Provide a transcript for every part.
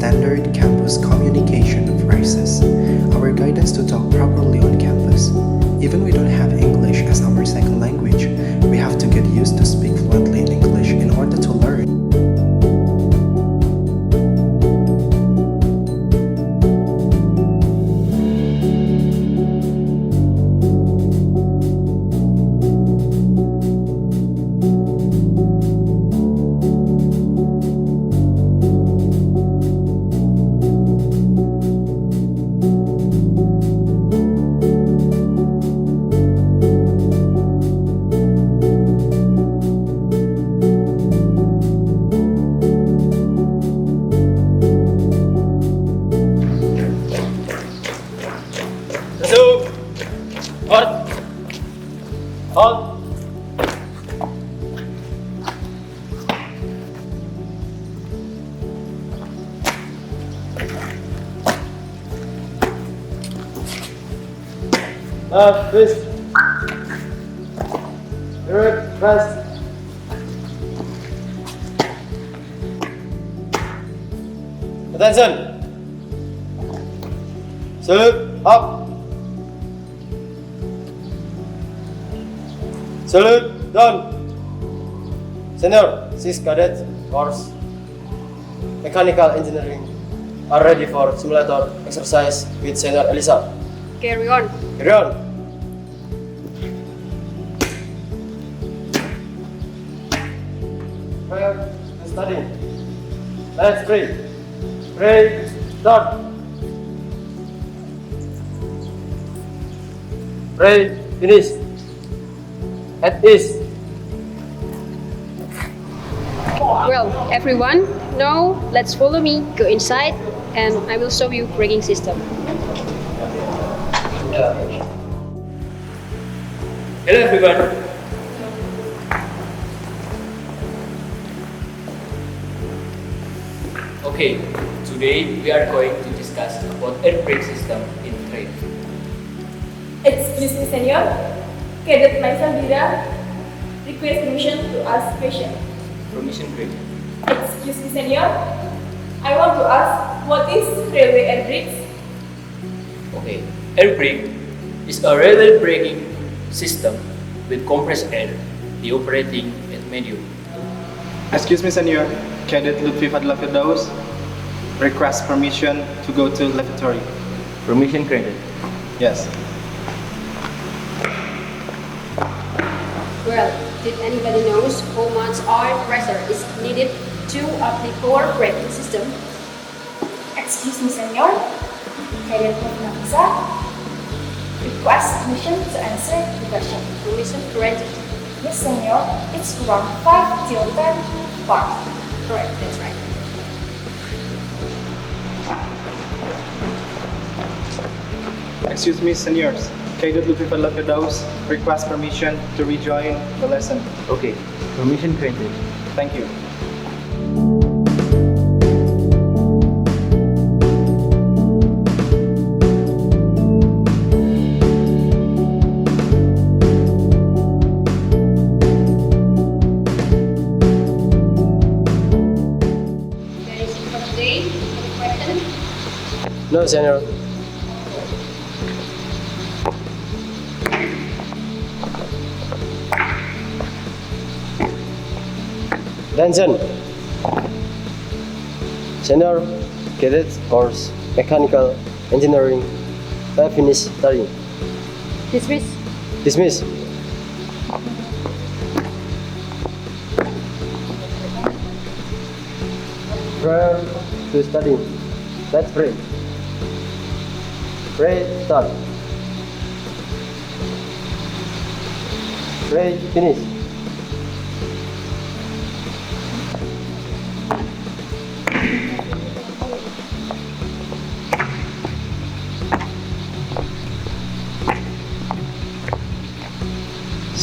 standard campus communication phrases, our guidance to talk properly on campus. Even we don't have English as our second language, we have to get used to speak fluently in English in order to learn. Halt. Twist. Direct, fast. Attention. Salute, up. Salute, done. Senior, 6 cadets, course Mechanical Engineering are ready for simulator exercise with Senior Elisa. Carry on. Carry on. Prior to studying. Let's pray. Pray, start. Pray, finish. At ease. Well, everyone, now let's follow me, go inside, and I will show you braking system. Hello everyone. Okay, today we are going to discuss about air brake system in train. Excuse me, Senior. Cadet Maisaldira request permission to ask question. Permission granted. Excuse me, Senior. I want to ask what is railway air brakes? Okay, air brake is a railway braking system with compressed air, the operating at medium. Excuse me, Senior. Cadet Lutfi Fadla Firdaus request permission to go to lavatory. Permission granted. Yes. Well, did anybody knows how much oil pressure is needed to apply power braking system? Excuse me, Senior. Cadet Nafisa request permission to answer the question. Permission granted. Yes, Senior. It's around 5 till 10 bar. Correct, that's right. Excuse me, Seniors. Cadet Lutfi Fadla Firdaus request permission to rejoin the lesson. Okay, permission granted. Thank you. That is it for today. Any question? No, Senior. Attention. Senior cadet course Mechanical Engineering have finished studying. Dismiss. Dismiss. Prior to studying, let's pray. Pray, start. Pray, finish.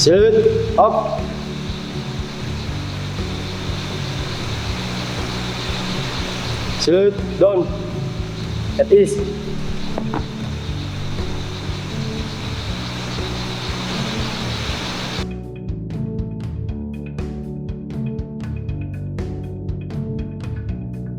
Salute, up. Salute, down. At ease.